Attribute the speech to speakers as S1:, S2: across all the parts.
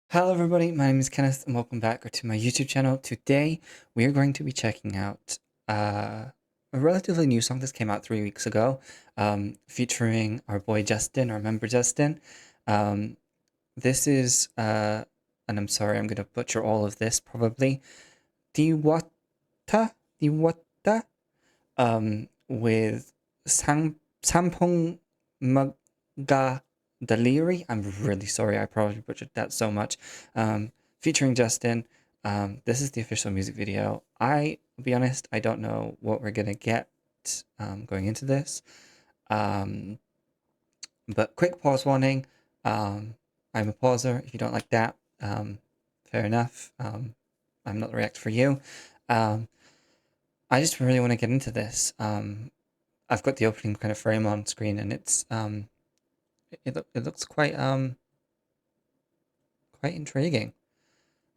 S1: Hello everybody, my name is Kenneth and welcome back to my YouTube channel. Today we are going to be checking out a relatively new song that came out 3 weeks ago, featuring our boy Justin, our member Justin. Um, this is, and I'm sorry, I'm going to butcher all of this probably, dwta, dwta, with Sampung Mga Daliri. I'm really sorry, I probably butchered that so much. Featuring Justin. This is the official music video. I'll be honest, I don't know what we're gonna get going into this. Um, but quick pause warning. Um, I'm a pauser. If you don't like that, fair enough. I'm not the react for you. Um, I just really want to get into this. I've got the opening kind of frame on screen, and it looks quite intriguing.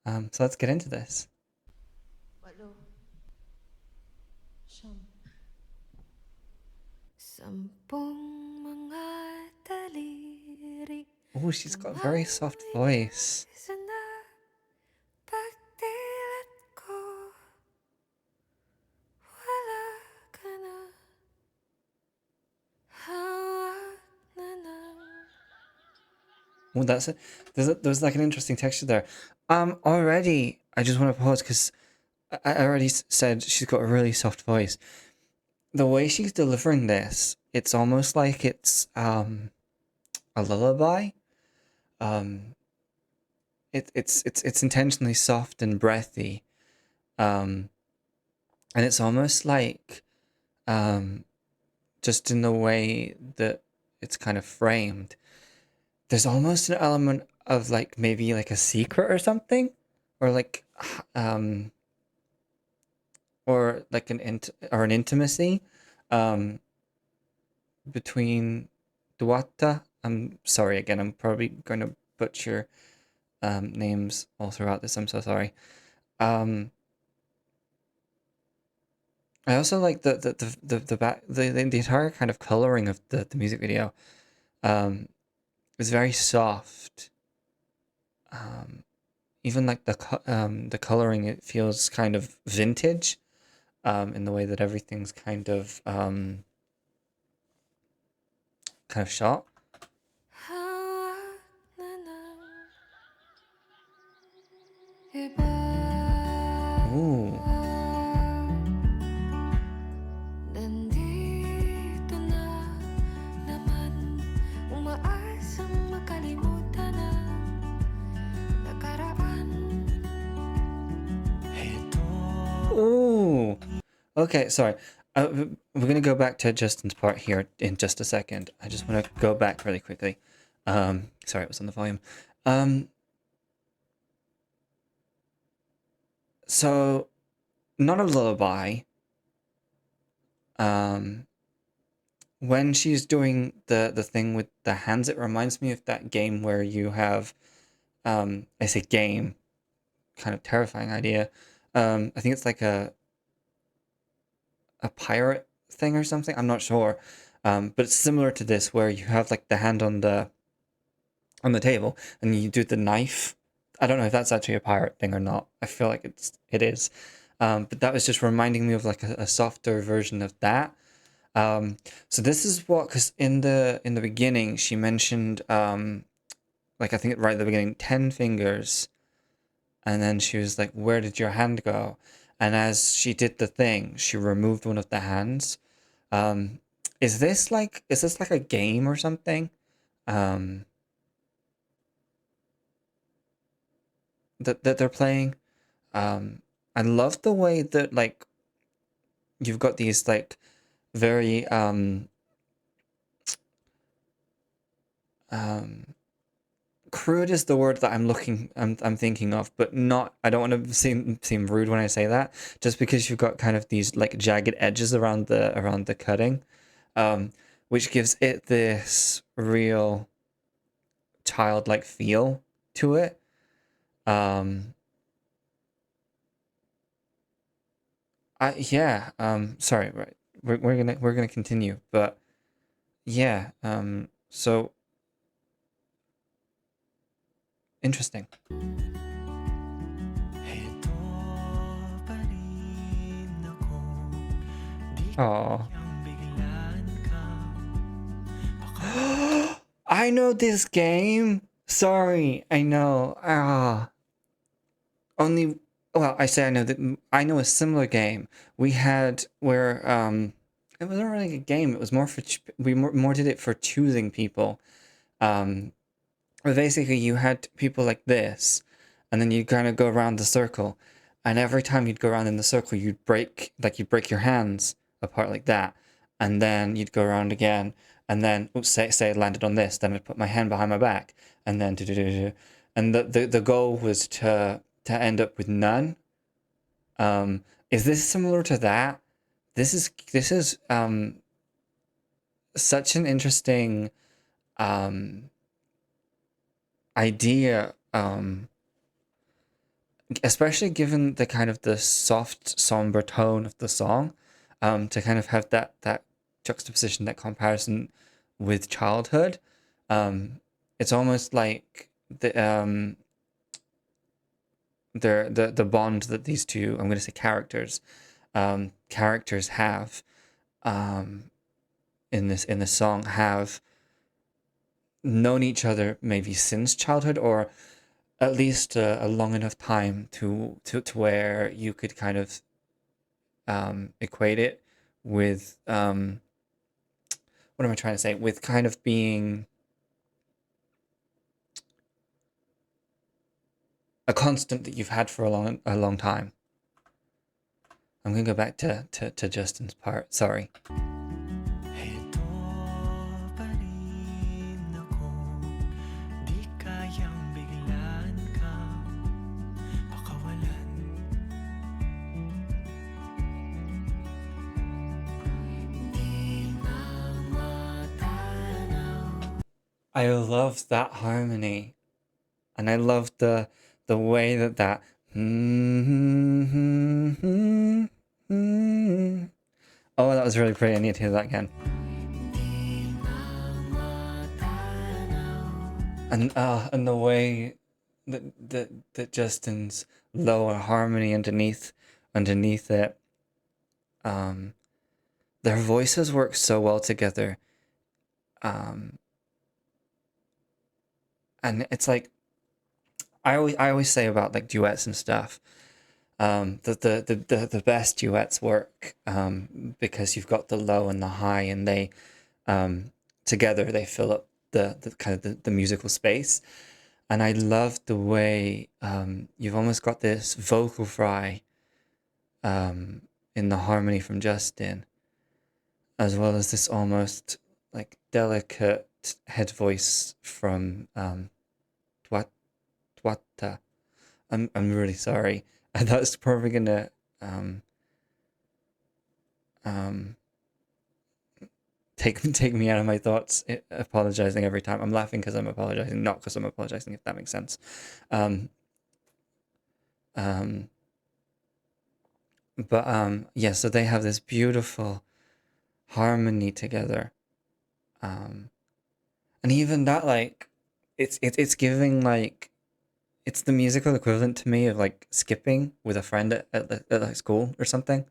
S1: So let's get into this.
S2: Walo, siyam. Sampung mga daliri
S1: Oh, she's got a very soft voice.
S2: lumalis na pagdilat ko. Wala ka na, hawak na lang.
S1: Oh, that's it. There's like an interesting texture there. Already, I just want to pause because I already said she's got a really soft voice. The way she's delivering this, it's almost like it's a lullaby. Um, it's intentionally soft and breathy. Um, and it's almost like just in the way that it's kind of framed, there's almost an element of like maybe like a secret or something, or like um or like an intimacy um between dwta. I'm sorry again, I'm probably going to butcher names all throughout this. I'm so sorry. um I also like the entire kind of coloring of the music video. Is very soft. Um, Even like the coloring, it feels kind of vintage. In the way that everything's kind of shot.
S2: Hawak na lang. Iba
S1: Ooh.
S2: nandito na naman, umaasang makalimutan na nakaraan.
S1: Ooh. Okay, sorry. We're gonna go back to Justin's part here in just a second. I just want to go back really quickly. Sorry, it was on the volume. Um, so not a lullaby. Um, when she's doing the thing with the hands, it reminds me of that game where you have, I say game, kind of terrifying idea. I think it's like a pirate thing or something. I'm not sure. But it's similar to this where you have like the hand on the table and you do the knife. I don't know if that's actually a pirate thing or not. I feel like it is. But that was just reminding me of like a softer version of that. So this is what, because in the beginning she mentioned like I think right at the beginning 10 fingers, and then she was like, "Where did your hand go?" And as she did the thing, she removed one of the hands. Um, is this like a game or something? Um, that they're playing. I love the way that like you've got these like very um crude is the word that I'm thinking of, but not, I don't want to seem rude when I say that, just because you've got kind of these like jagged edges around the cutting, um, which gives it this real childlike feel to it. Um, yeah. Sorry, right. We're gonna continue, but yeah. So Interesting.
S3: Heto pa rin ako, di
S1: Oh.
S3: kayang biglan ka.
S1: I know this game. Sorry, I know. Only, well, I say I know that I know a similar game we had where it wasn't really a game. It was more for we more did it for choosing people. Um, but basically, you had people like this, and then you kind of go around the circle, and every time you'd go around in the circle, you'd break your hands apart like that, and then you'd go around again, and then oops, say it landed on this, then I'd put my hand behind my back, and then and the goal was to end up with none. Is this similar to that? This is such an interesting idea, especially given the kind of the soft, somber tone of the song, to kind of have that juxtaposition, that comparison with childhood. It's almost like the bond that these two, I'm going to say characters have um, in this song have known each other maybe since childhood, or at least a long enough time to where you could kind of equate it with what am I trying to say? With kind of being a constant that you've had for a long time. I'm gonna go back to Justin's part. Sorry.
S3: Heto pa rin ako, di kayang biglan ka, pakawalan.
S2: Di na matanaw.
S1: I love that harmony, and I love the way that oh, that was really pretty. I need to hear that again.
S2: Di na matanaw.
S1: And the way that Justin's lower harmony underneath it, um, their voices work so well together, um, and it's like I always say about like duets and stuff, that the best duets work because you've got the low and the high, and they together they fill up the kind of the musical space. And I love the way you've almost got this vocal fry in the harmony from Justin, as well as this almost like delicate head voice from dwta. I'm really sorry. That's probably gonna um, um, take me out of my thoughts. Apologizing every time. I'm laughing because I'm apologizing, not because I'm apologizing. If that makes sense. Um, um, but yeah. So they have this beautiful harmony together, um, and even that like it's giving like it's the musical equivalent to me of like skipping with a friend at like school or something.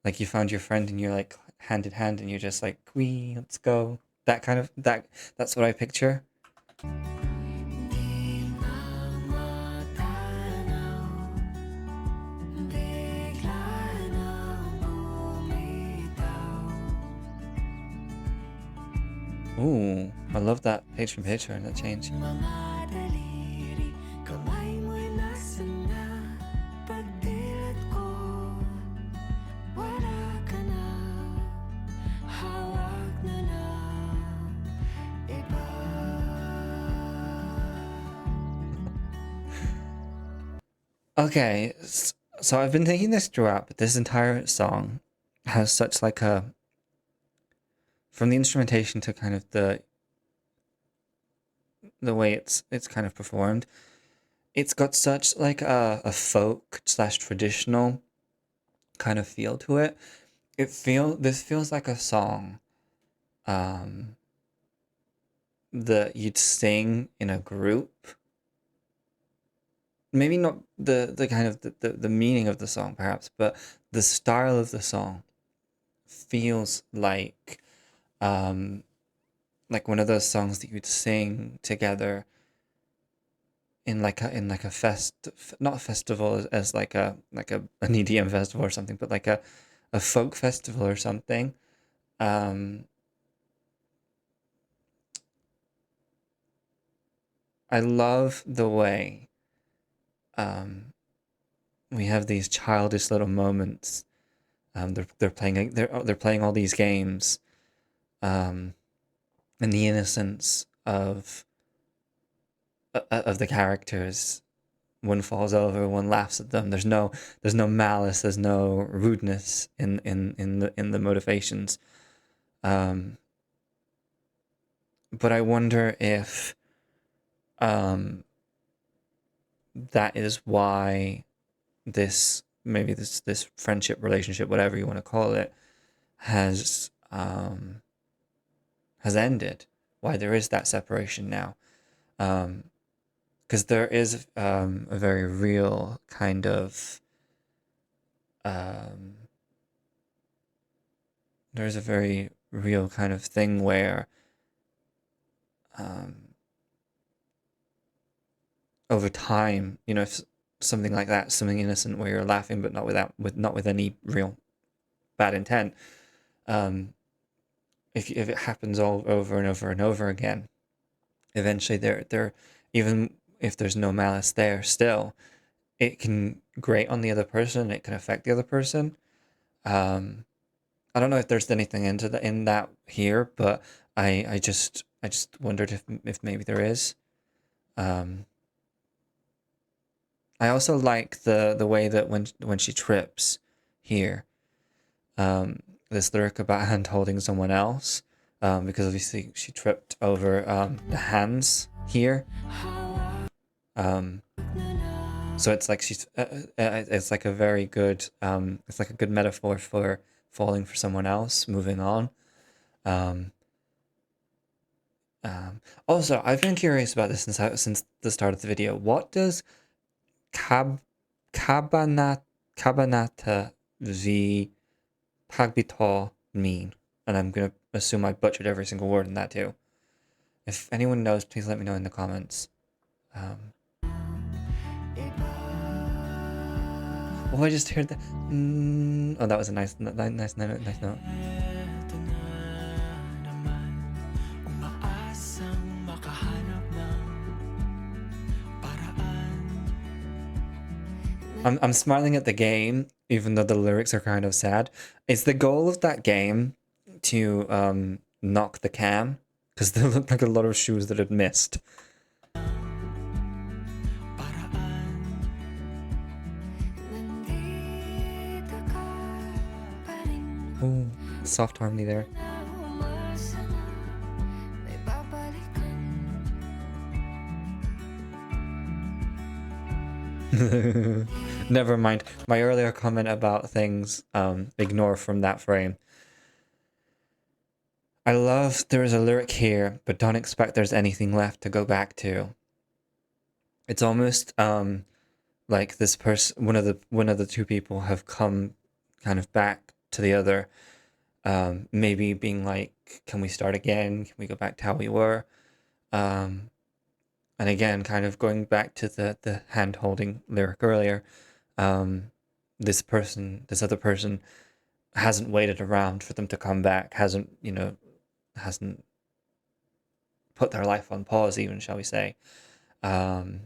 S1: Like you found your friend and you're like hand in hand and you're just like, we let's go. That kind of that's what I picture.
S2: Di na matanaw. Bigla nang bumitaw.
S1: Ooh, I love that page from picture and that change.
S2: Mga daliri, kamay mo'y nasan na. Pagdilat ko, wala ka na. Hawak na ng iba.
S1: Okay, so I've been thinking this throughout, but this entire song has such like a from the instrumentation to kind of the way it's kind of performed. It's got such like a folk slash traditional kind of feel to it. This feels like a song um you'd sing in a group. Maybe not the kind of the meaning of the song perhaps, but the style of the song feels like one of those songs that you'd sing together in like a not a festival as like an EDM festival or something, but like a folk festival or something. Um, I love the way we have these childish little moments. They're playing all these games, and the innocence of the characters. One falls over, one laughs at them. There's no malice, there's no rudeness in the motivations. Um, but I wonder if that is why this friendship, relationship, whatever you want to call it, has ended. Why there is that separation now. Because there is a very real kind of there's a very real kind of thing where over time, if something like that, something innocent where you're laughing but not with any real bad intent, if it happens all over and over and over again, eventually there even if there's no malice there, still it can grate on the other person, it can affect the other person. I don't know if there's anything in that here, but I just wondered if maybe there is. I also like the way that when she trips here, this lyric about hand holding someone else, because obviously she tripped over the hands here. So it's like it's like a very good it's like a good metaphor for falling for someone else, moving on. Um, Also, I've been curious about this since the start of the video. What does cab cabanata v pagbito mean? And I'm gonna assume I butchered every single word in that too. If anyone knows, please let me know in the comments. Oh, I just heard that. Oh, that was a nice note.
S3: Eto na naman, umaasang makahanap ng paraan.
S1: I'm smiling at the game, even though the lyrics are kind of sad. Is the goal of that game to knock the cam? Because there look like a lot of shoes that had missed.
S2: Nandito ka pa rin.
S1: Ooh, soft harmony there.
S2: Na umasa na may babalikan.
S1: Never mind. My earlier comment about things, ignore from that frame. I love there is a lyric here, but don't expect there's anything left to go back to. It's almost like this person, one of the two people have come kind of back to the other, maybe being like, can we start again? Can we go back to how we were? And again, kind of going back to the hand holding lyric earlier, this other person hasn't waited around for them to come back, hasn't put their life on pause even, shall we say, but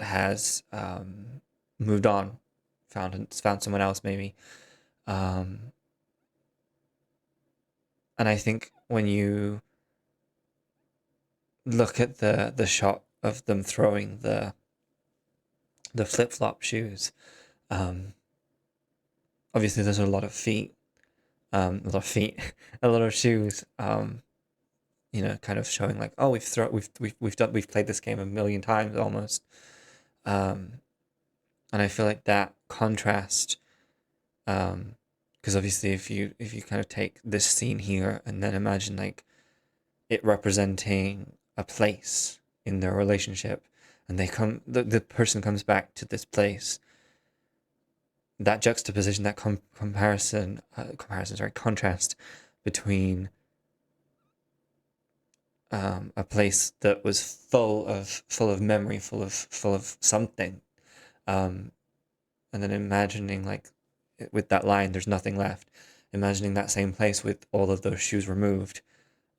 S1: has moved on, found someone else maybe. And I think when you look at the shot of them throwing the flip-flop shoes, obviously there's a lot of feet, a lot of shoes, kind of showing like, oh, we've played this game a million times almost. And I feel like that contrast, because obviously if you kind of take this scene here and then imagine like it representing a place in their relationship, and the person comes back to this place. That juxtaposition, that contrast between a place that was full of memory, full of something, and then imagining, like, with that line, "There's nothing left." Imagining that same place with all of those shoes removed.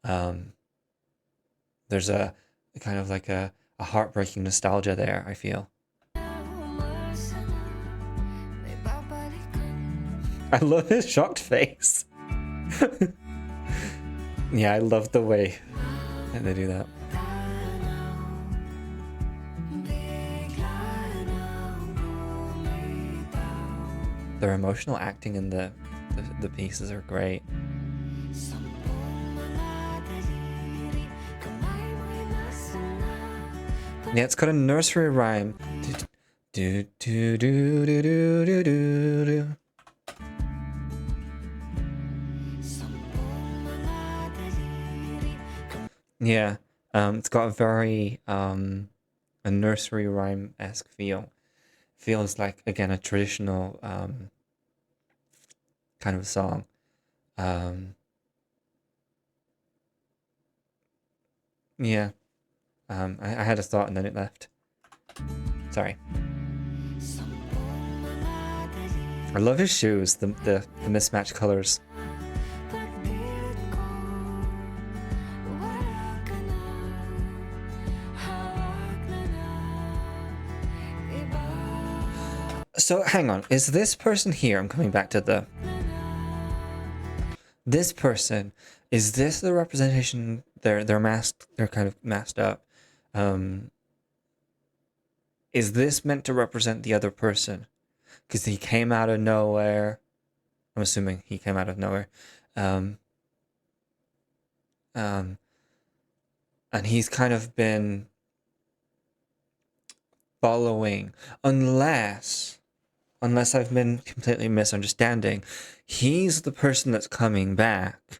S1: There's a kind of like a heartbreaking nostalgia there, I feel. I love his shocked face. Yeah, I love the way that they do that. Their emotional acting in the pieces are great. Yeah, it's got a nursery rhyme. Do do do do do do do do. Yeah, it's got a very a nursery rhyme-esque feel. Feels like, again, a traditional kind of song. Yeah. I had a thought and then it left. Sorry. I love his shoes, the mismatched colors. So hang on, is this person here? I'm coming back to this person. Is this the representation? They're masked. They're kind of masked up. Is this meant to represent the other person? Because he came out of nowhere. I'm assuming he came out of nowhere. And he's kind of been following, unless I've been completely misunderstanding, he's the person that's coming back,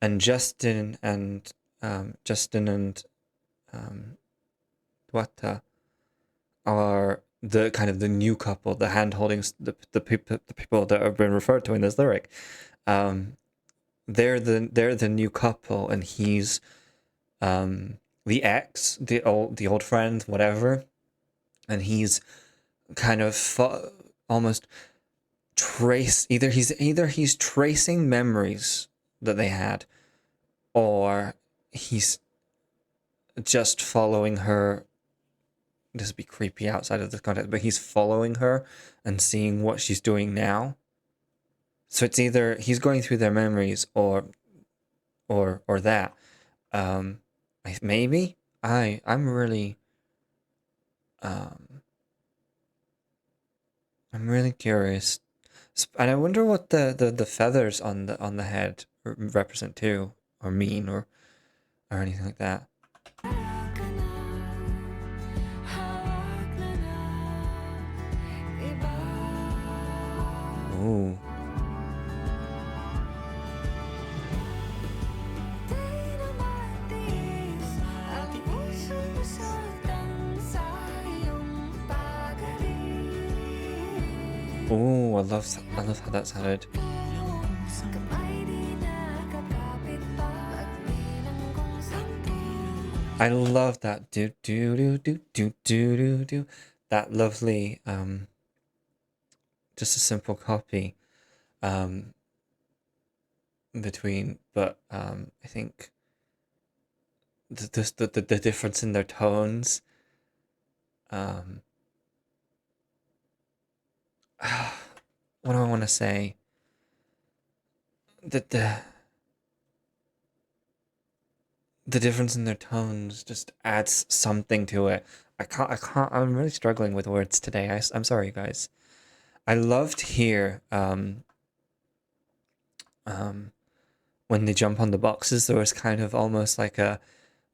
S1: and Justin and dwta are the kind of the new couple, the hand holding, the people that have been referred to in this lyric. They're the new couple, and he's the ex, the old friend, whatever, and he's kind of almost either he's tracing memories that they had, or he's just following her. This would be creepy outside of this context, but he's following her and seeing what she's doing now. So it's either he's going through their memories or that. Maybe I'm really I'm really curious, and I wonder what the feathers on the head represent too, or mean, or anything like that. Ooh. Ooh, I love how that sounded. I love that do do do do do do do do. That lovely just a simple copy between, but I think the difference in their tones, what do I want to say? That the difference in their tones just adds something to it. I'm really struggling with words today. I'm sorry, guys. I loved here when they jump on the boxes, there was kind of almost like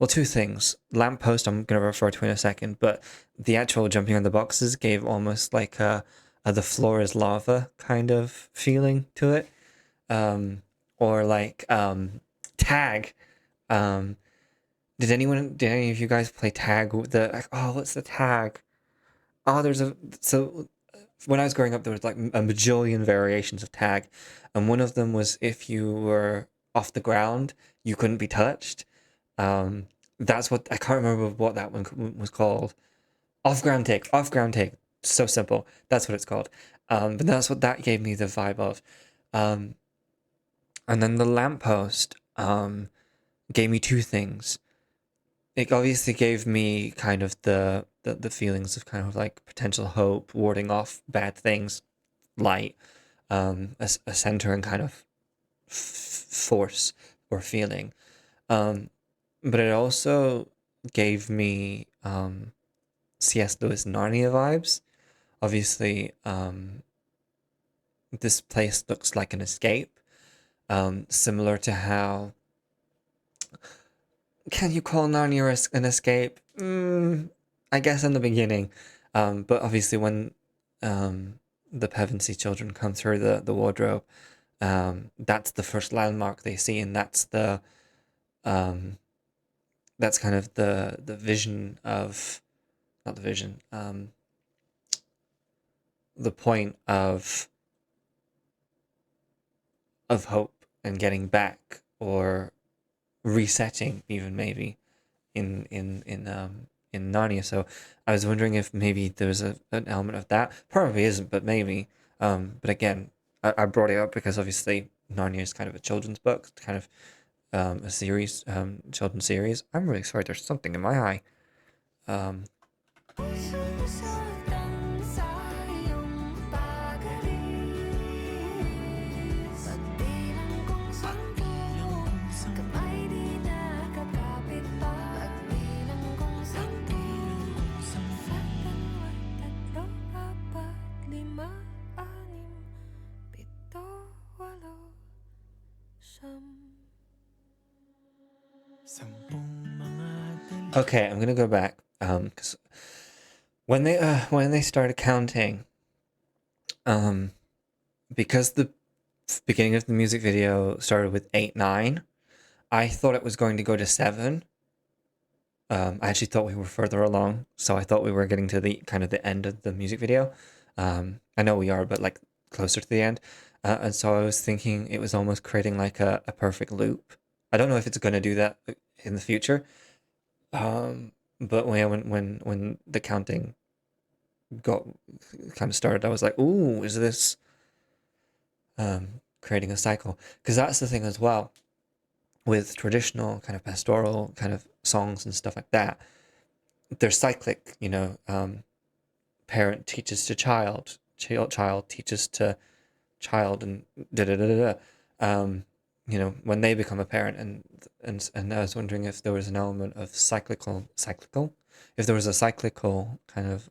S1: two things. Lamppost I'm going to refer to in a second, but the actual jumping on the boxes gave almost like a the floor is lava kind of feeling to it. Or like tag. Did any of you guys play tag? What's the tag? Oh, so when I was growing up, there was like a bajillion variations of tag, and one of them was if you were off the ground, you couldn't be touched. That's what I can't remember what that one was called. Off ground take. Off ground take. So simple. That's what it's called. But that's what that gave me the vibe of. Um, and then the lamppost gave me two things. It obviously gave me kind of the feelings of kind of like potential hope, warding off bad things, light, a center and kind of force or feeling. But it also gave me C.S. Lewis Narnia vibes. Obviously, this place looks like an escape, similar to how. Can you call Narnia an escape? I guess in the beginning, but obviously when the Pevensey children come through the wardrobe, that's the first landmark they see, and that's kind of the vision of, not the vision, the point of hope and getting back or resetting, even maybe in Narnia. So I was wondering if maybe there was an element of that. Probably isn't, but maybe. But again, I brought it up because obviously Narnia is kind of a children's book, kind of a series, children's series. I'm really sorry. There's something in my eye.
S2: Susundan sa iyong pag-alis. Pagbilang kong 10, kamay di nakakapit pa. Pagbilang kong 10, 1, 2, 3, 4, 5, 6, 7, 8, 9.
S3: Sampung mga daliri.
S1: Okay, I'm gonna go back because when they started counting, because the beginning of the music video started with 8, 9, I thought it was going to go to 7. I actually thought we were further along, so I thought we were getting to the kind of the end of the music video. I know we are, but like closer to the end. And so I was thinking it was almost creating like a perfect loop. I don't know if it's going to do that in the future. But when the counting got kind of started, I was like, "Ooh, is this creating a cycle?" Because that's the thing as well with traditional kind of pastoral kind of songs and stuff like that. They're cyclic, parent teaches to child, child teaches to child, and da da da da da. When they become a parent, and I was wondering if there was an element of cyclical, if there was a cyclical kind of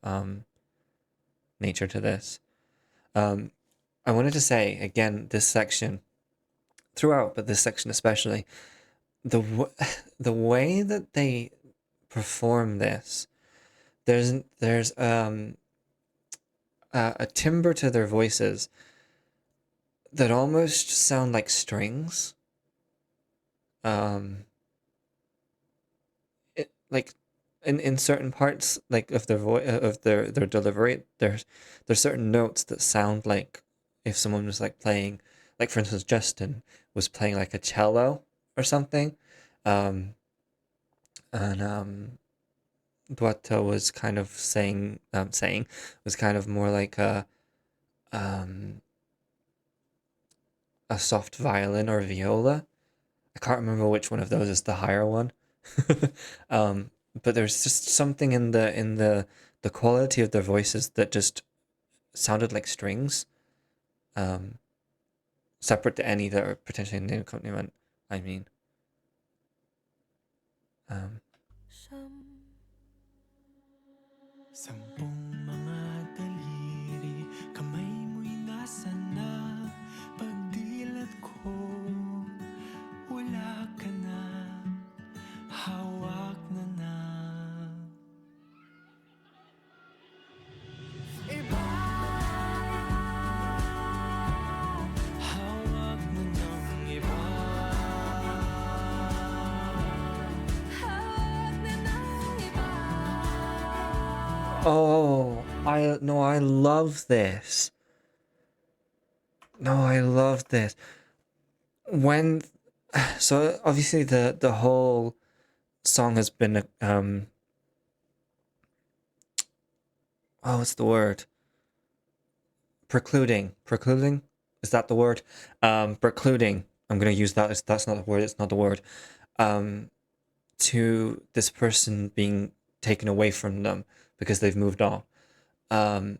S1: nature to this. I wanted to say again, this section throughout, but this section especially, the way that they perform this, there's a timbre to their voices that almost sound like strings. Like in certain parts, like of their voice, of their delivery, there's certain notes that sound like if someone was like playing, like for instance, Justin was playing like a cello or something, and dwta was kind of saying was kind of more like a soft violin or viola. I can't remember which one of those is the higher one. But there's just something in the quality of their voices that just sounded like strings, separate to any that are potentially an accompaniment. I mean,
S3: Sampung mga daliri, kamay mo'y nasan na? Pagdilat ko, wala ka na, hawak na.
S2: Iba
S3: Hawak na ng iba.
S2: hawak
S1: Oh, I love this. No, I love this. When, so obviously the whole song has been oh, what's the word? Precluding. Precluding? Is that the word? Precluding. I'm gonna use that. That's not the word. It's not the word. To this person being taken away from them because they've moved on. And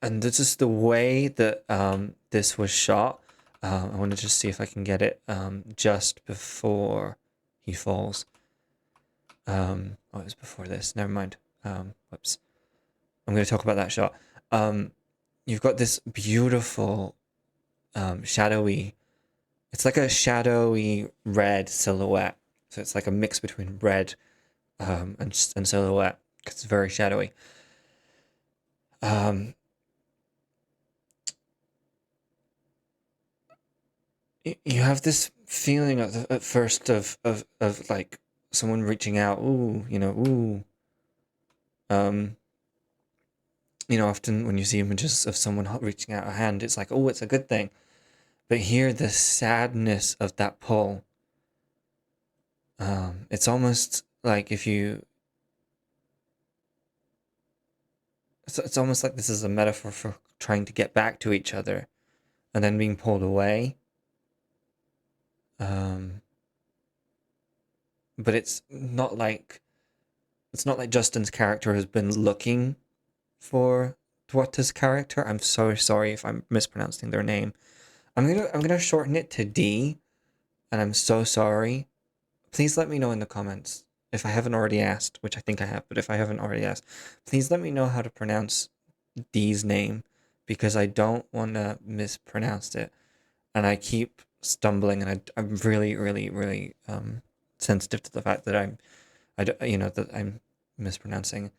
S1: this is the way that this was shot. I want to just see if I can get it just before he falls. Oh, it was before this. Never mind. Whoops. I'm going to talk about that shot. You've got this beautiful shadowy. It's like a shadowy red silhouette. So it's like a mix between red and silhouette because it's very shadowy. You have this feeling at first of like someone reaching out. Ooh, ooh. Often when you see images of someone reaching out a hand, it's like, oh, it's a good thing. But here, the sadness of that pull. It's almost like if you. It's almost like this is a metaphor for trying to get back to each other, and then being pulled away. But it's not like Justin's character has been looking for dwta's character. I'm so sorry if I'm mispronouncing their name. I'm gonna shorten it to D, and I'm so sorry. Please let me know in the comments if I haven't already asked, which I think I have, but if I haven't already asked, please let me know how to pronounce D's name because I don't want to mispronounce it, and I keep stumbling, and I'm really, really, really sensitive to the fact that that I'm mispronouncing.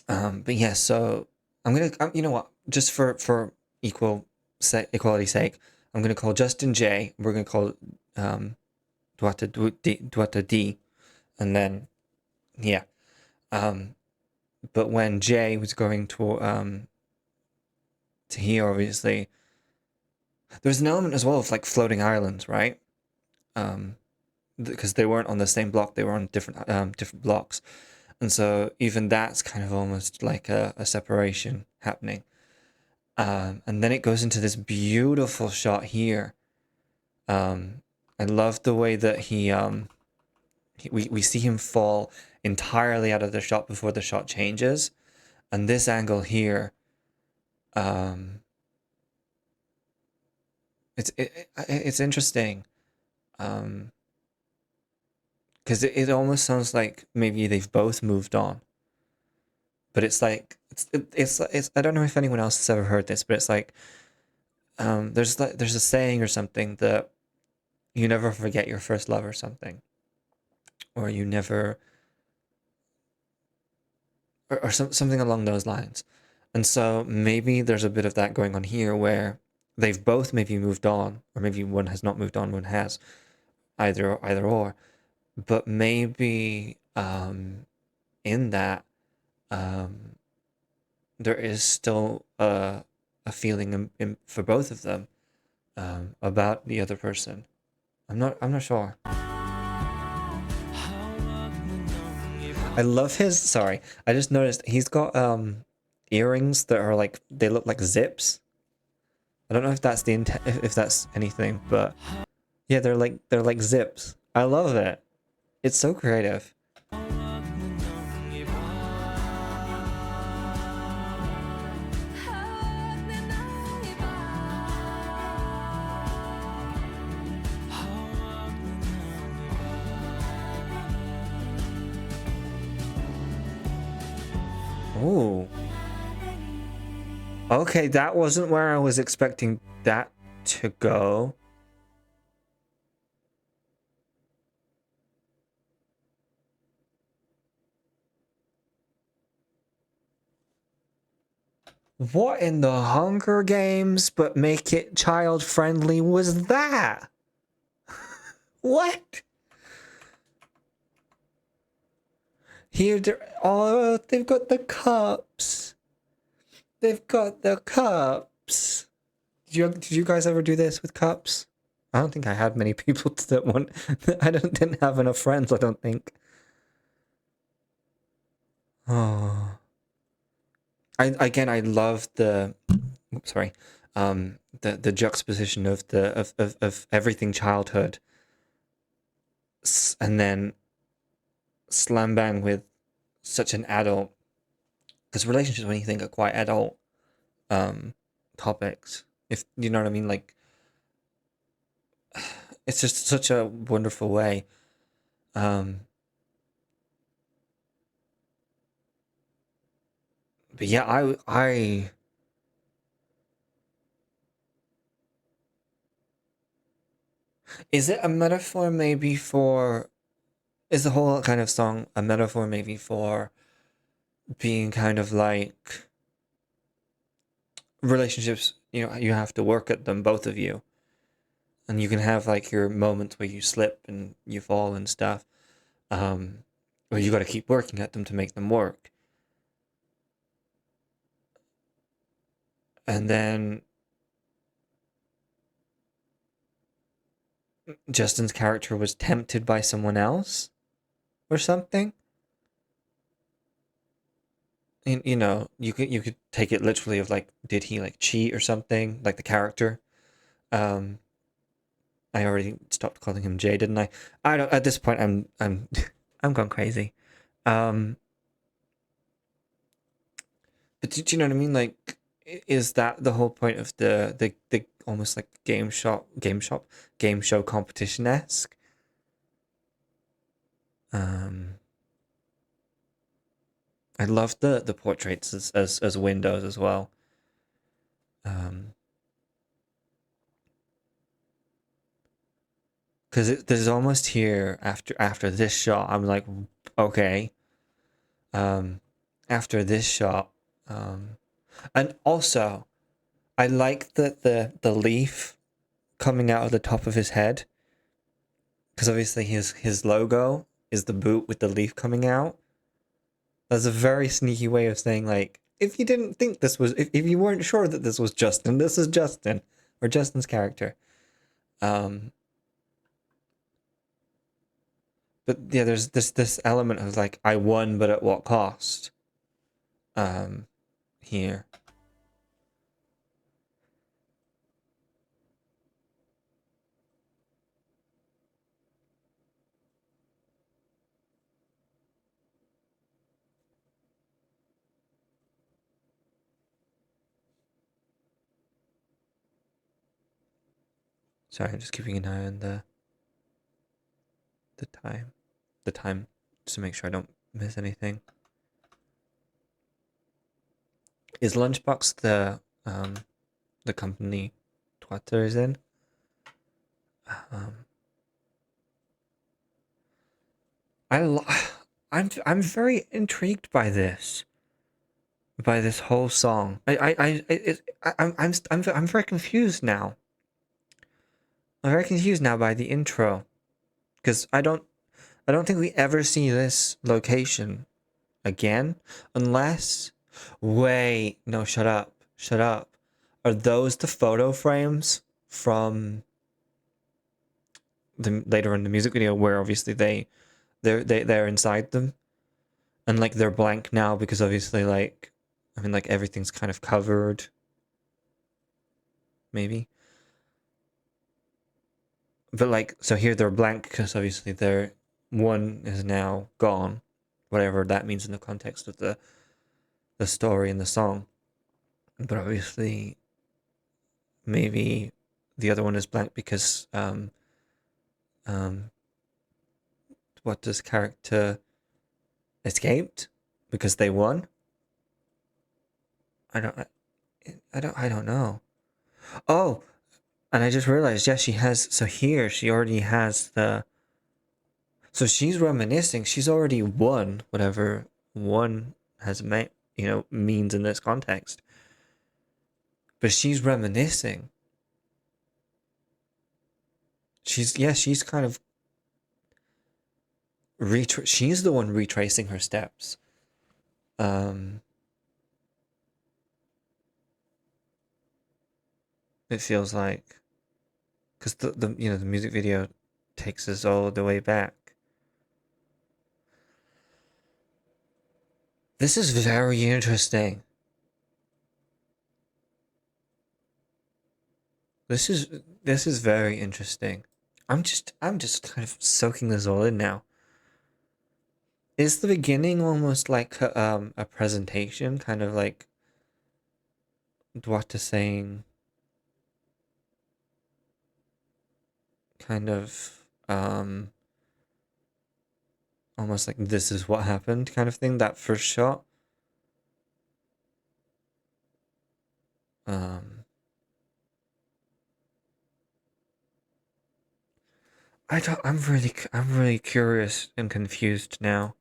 S1: But yeah, so I'm gonna, you know what? Just for equality's sake, I'm gonna call Justin J. We're gonna call dwta D, and then yeah. But when Jay was going to here, obviously, there's an element as well of like floating islands, right? Because they weren't on the same block; they were on different blocks. And so even that's kind of almost like a separation happening. And then it goes into this beautiful shot here. I love the way that we see him fall entirely out of the shot before the shot changes. And this angle here, it's interesting. Because it almost sounds like maybe they've both moved on, but it's like it's I don't know if anyone else has ever heard this, but it's like there's a saying or something that you never forget your first love or something, or you never or something along those lines, and so maybe there's a bit of that going on here where they've both maybe moved on, or maybe one has not moved on, one has, either or. But maybe in that there is still a feeling for both of them about the other person. I'm not sure. I love his. Sorry, I just noticed he's got earrings that are like they look like zips. I don't know if that's if that's anything, but yeah, they're like zips. I love it. It's so creative. Ooh. Okay, that wasn't where I was expecting that to go. What in the Hunger Games but make it child friendly was that? What? Here, oh, they've got the cups. They've got the cups. Did you guys ever do this with cups? I don't think I had many people that want. Didn't have enough friends. I don't think. Oh, I love the. Oops, sorry, the juxtaposition of of everything childhood, and then slam bang with such an adult. Because relationships, when you think, are quite adult topics. If you know what I mean, like it's just such a wonderful way. But yeah, I is it a metaphor maybe for is the whole kind of song a metaphor maybe for being kind of like relationships, you have to work at them, both of you. And you can have like your moments where you slip and you fall and stuff. Or you got to keep working at them to make them work. And then Justin's character was tempted by someone else or something. You could take it literally of like, did he like cheat or something, like the character. I already stopped calling him Jay, didn't I? I don't. At this point, I'm I'm going crazy. But do you know what I mean? Like, is that the whole point of the almost like game show competition esque? I love the portraits as windows as well. Because there's almost here after this shot, I'm like, okay. After this shot, and also, I like the leaf coming out of the top of his head, because obviously his logo is the boot with the leaf coming out. That's a very sneaky way of saying, like, if you didn't think this was, if you weren't sure that this was Justin, this is Justin, or Justin's character. But yeah, there's this element of like, I won, but at what cost? Here. Sorry, I'm just keeping an eye on the time. The time, just to make sure I don't miss anything. Is Lunchbox the company dwta is in? I'm very intrigued by this whole song. I'm very confused now. I'm very confused now by the intro, because I don't think we ever see this location again, unless. Wait, no, shut up. Are those the photo frames from the later in the music video, where obviously they're inside them, and like they're blank now because obviously, like, I mean, like everything's kind of covered, maybe. But like, so here they're blank because obviously one is now gone, whatever that means in the context of the story and the song. But obviously, maybe the other one is blank because what does character escaped because they won? I don't know. Oh, and I just realized, yeah, she has. So here she already has the. So she's reminiscing. She's already won whatever one has means in this context. But she's reminiscing. She's kind of she's the one retracing her steps. Um, it feels like, because the music video takes us all the way back. This is very interesting. This is very interesting. I'm just kind of soaking this all in now. Is the beginning almost like a presentation, kind of like dwta saying, kind of almost like this is what happened kind of thing, that first shot. Um, I'm really curious and confused now.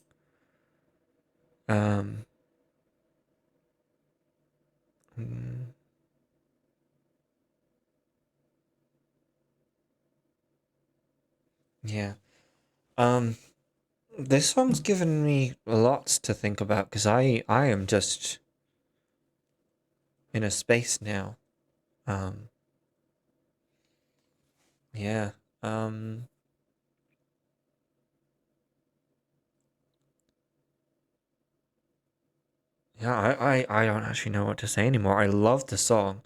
S1: Um, mm, yeah. Um, this song's given me lots to think about because I am just in a space now. Um, yeah. Um, yeah, I don't actually know what to say anymore. I love the song.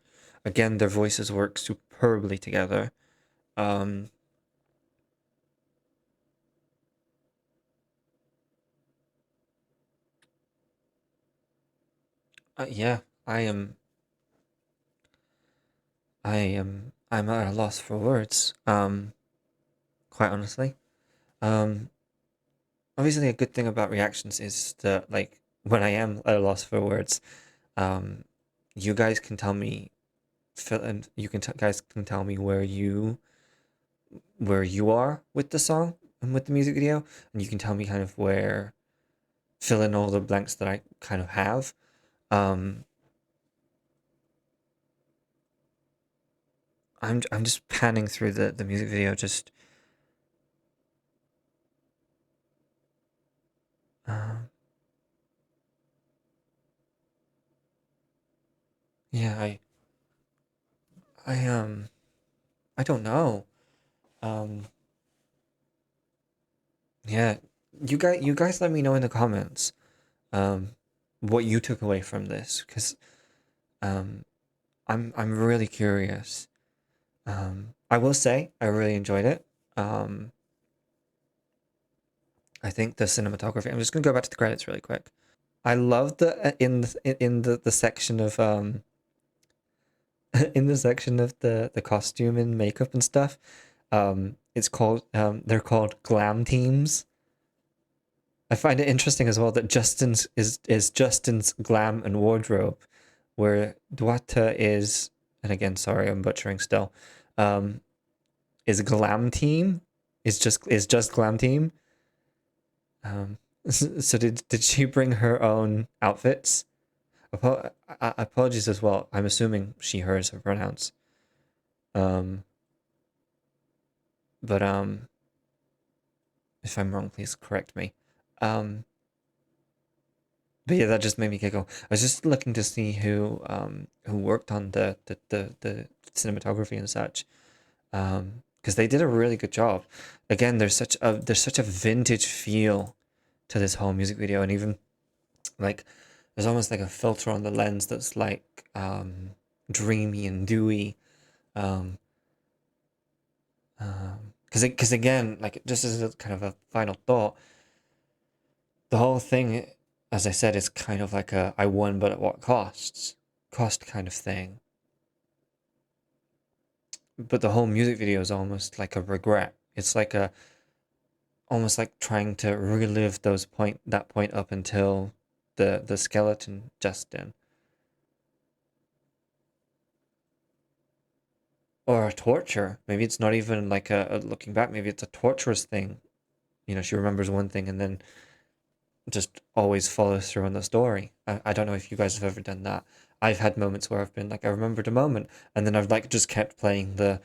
S1: Again, their voices work superbly together. Um, yeah, I'm at a loss for words. Quite honestly. Um, Obviously a good thing about reactions is that like when I am at a loss for words, um, you guys can tell me fill and you can guys can tell me where you are with the song and with the music video, and you can tell me kind of where fill in all the blanks that I kind of have. Um, I'm just panning through the music video, just um, yeah, I I don't know. Um, yeah, you guys let me know in the comments um what you took away from this, because um I'm really curious. I will say I really enjoyed it. Um, I think the cinematography. I'm just gonna go back to the credits really quick. I love in the section of in the section of the costume and makeup and stuff. It's called they're called glam teams. I find it interesting as well that Justin's is Justin's glam and wardrobe, where dwta is, and again, sorry, I'm butchering still, um, is glam team, is just glam team. Um, so did she bring her own outfits? Apologies as well. I'm assuming she hers are pronouns. Um, but if I'm wrong, please correct me. Um, but yeah, that just made me giggle. I was just looking to see who worked on the cinematography and such. Because they did a really good job. Again, there's such a vintage feel to this whole music video, and even like there's almost like a filter on the lens that's like dreamy and dewy. Um, because again, like just as a kind of a final thought, the whole thing, as I said, is kind of like a I won, but at what cost kind of thing. But the whole music video is almost like a regret. It's like a almost like trying to relive that point up until the skeleton Justin, or a torture. Maybe it's not even like a looking back. Maybe it's a torturous thing. You know, she remembers one thing and then just always follows through on the story. I don't know if you guys have ever done that. I've had moments where I've been like, I remembered a moment, and then I've like just kept playing the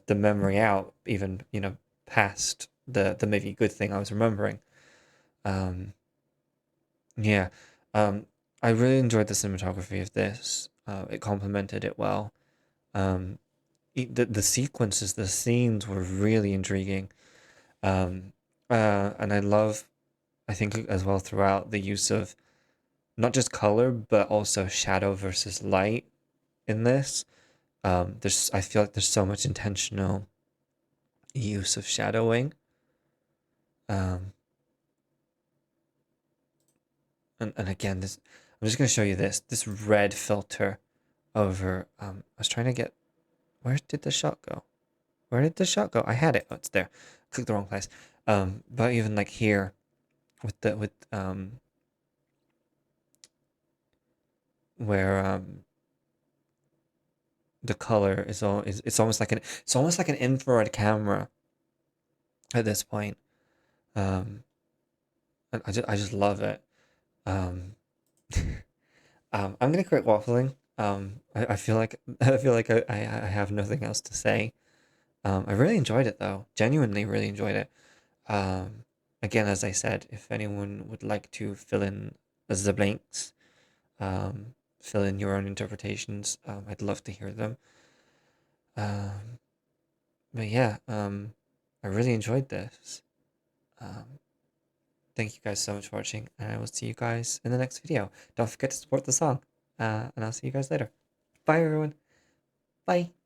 S1: memory out, even past the maybe good thing I was remembering. Yeah, um, I really enjoyed the cinematography of this. It complemented it well. Um, the sequences, the scenes were really intriguing. Um, and I think as well throughout the use of not just color, but also shadow versus light in this. I feel like there's so much intentional use of shadowing. Um, and again, I'm just gonna show you this red filter over. I was trying to get, where did the shot go? Where did the shot go? I had it. Oh, it's there. Clicked the wrong place. But even like here, with where the color is it's almost like an infrared camera at this point. Um, and I just love it. Um, I'm gonna quit waffling. I feel like I have nothing else to say. I really enjoyed it though. Genuinely, really enjoyed it. Um, Again, as I said, if anyone would like to fill in the blanks, fill in your own interpretations, I'd love to hear them. Um, but yeah, I really enjoyed this. Um, Thank you guys so much for watching, and I will see you guys in the next video. Don't forget to support the song, and I'll see you guys later. Bye, everyone. Bye.